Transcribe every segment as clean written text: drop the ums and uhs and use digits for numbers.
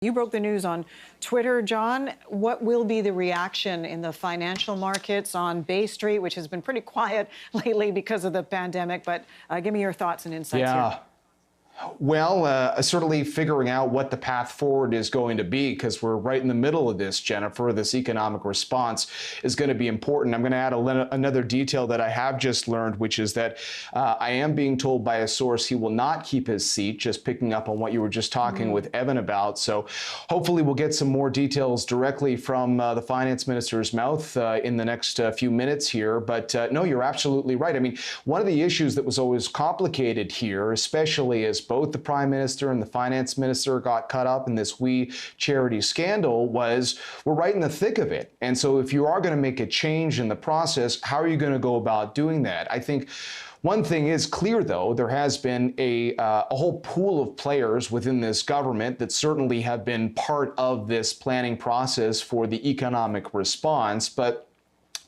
You broke the news on Twitter, John. What will be the reaction in the financial markets on Bay Street, which has been pretty quiet lately because of the pandemic? But give me your thoughts and insights here. Well, certainly figuring out what the path forward is going to be, because we're right in the middle of this, Jennifer. This economic response is going to be important. I'm going to add another detail that I have just learned, which is that I am being told by a source he will not keep his seat, just picking up on what you were just talking with Evan about. So hopefully we'll get some more details directly from the finance minister's mouth in the next few minutes here. But no, you're absolutely right. I mean, one of the issues that was always complicated here, especially as both the Prime Minister and the Finance Minister got caught up in this We Charity scandal, was we're right in the thick of it. And so if you are going to make a change in the process, how are you going to go about doing that? I think one thing is clear, though. There has been a whole pool of players within this government that certainly have been part of this planning process for the economic response. But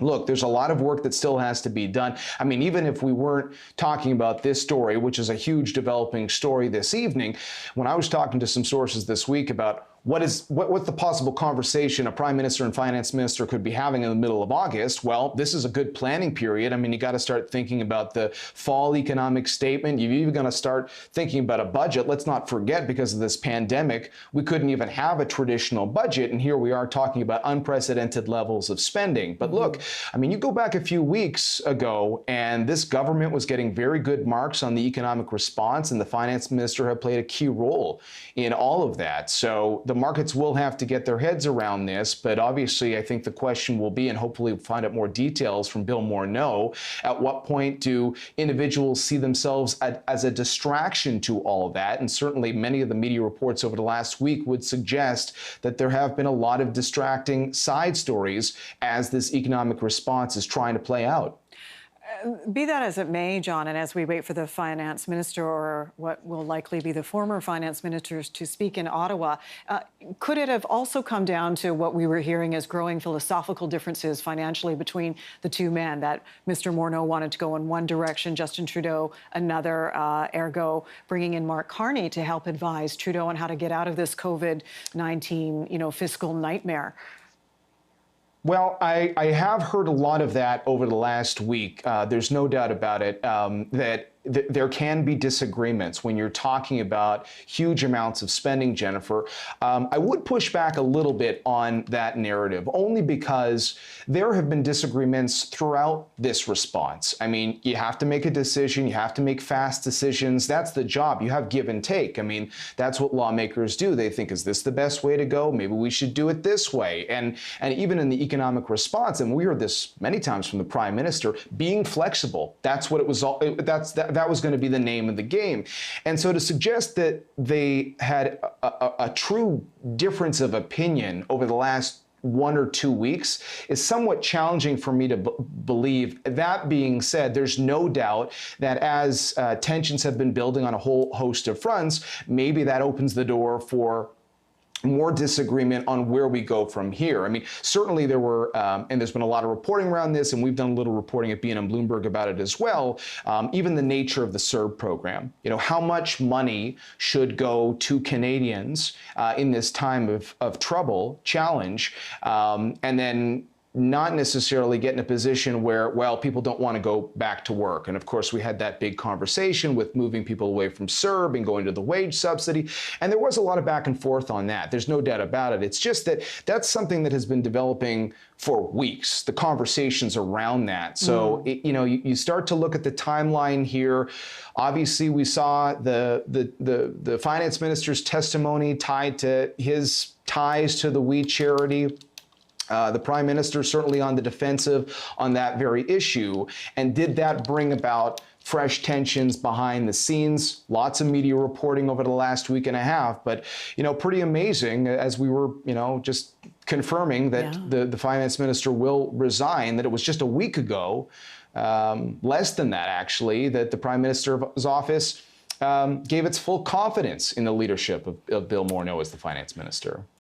look, there's a lot of work that still has to be done. I mean, even if we weren't talking about this story, which is a huge developing story this evening, when I was talking to some sources this week about what's the possible conversation a prime minister and finance minister could be having in the middle of August? Well, this is a good planning period. I mean, you got to start thinking about the fall economic statement. You've even got to start thinking about a budget. Let's not forget, because of this pandemic, we couldn't even have a traditional budget. And here we are talking about unprecedented levels of spending. But look, I mean, you go back a few weeks ago, and this government was getting very good marks on the economic response, and the finance minister had played a key role in all of that. So the markets will have to get their heads around this, but obviously I think the question will be, and hopefully we'll find out more details from Bill Morneau, at what point do individuals see themselves as a distraction to all of that? And certainly many of the media reports over the last week would suggest that there have been a lot of distracting side stories as this economic response is trying to play out. Be that as it may, John, and as we wait for the finance minister, or what will likely be the former finance ministers, to speak in Ottawa, could it have also come down to what we were hearing as growing philosophical differences financially between the two men, that Mr. Morneau wanted to go in one direction, Justin Trudeau another, ergo bringing in Mark Carney to help advise Trudeau on how to get out of this COVID-19, fiscal nightmare? Well, I have heard a lot of that over the last week. There's no doubt about it, that there can be disagreements when you're talking about huge amounts of spending, Jennifer. I would push back a little bit on that narrative, only because there have been disagreements throughout this response. I mean, you have to make a decision. You have to make fast decisions. That's the job. You have give and take. I mean, that's what lawmakers do. They think, is this the best way to go? Maybe we should do it this way. And even in the economic response, and we heard this many times from the Prime Minister, being flexible. That's what it was. That was going to be the name of the game. And so to suggest that they had a true difference of opinion over the last 1 or 2 weeks is somewhat challenging for me to believe. That being said, there's no doubt that as tensions have been building on a whole host of fronts, maybe that opens the door for more disagreement on where we go from here. I mean, certainly there were, and there's been a lot of reporting around this, and we've done a little reporting at BNN Bloomberg about it as well, even the nature of the CERB program. You know, how much money should go to Canadians in this time of trouble, challenge, and then not necessarily get in a position where, well, people don't want to go back to work. And of course, we had that big conversation with moving people away from CERB and going to the wage subsidy. And there was a lot of back and forth on that. There's no doubt about it. It's just that that's something that has been developing for weeks, the conversations around that. So, you start to look at the timeline here. Obviously, we saw the finance minister's testimony tied to his ties to the We Charity. The Prime Minister certainly on the defensive on that very issue. And did that bring about fresh tensions behind the scenes? Lots of media reporting over the last week and a half, but, pretty amazing as we were, just confirming that the Finance Minister will resign, that it was just a week ago, less than that actually, that the Prime Minister's office gave its full confidence in the leadership of Bill Morneau as the Finance Minister.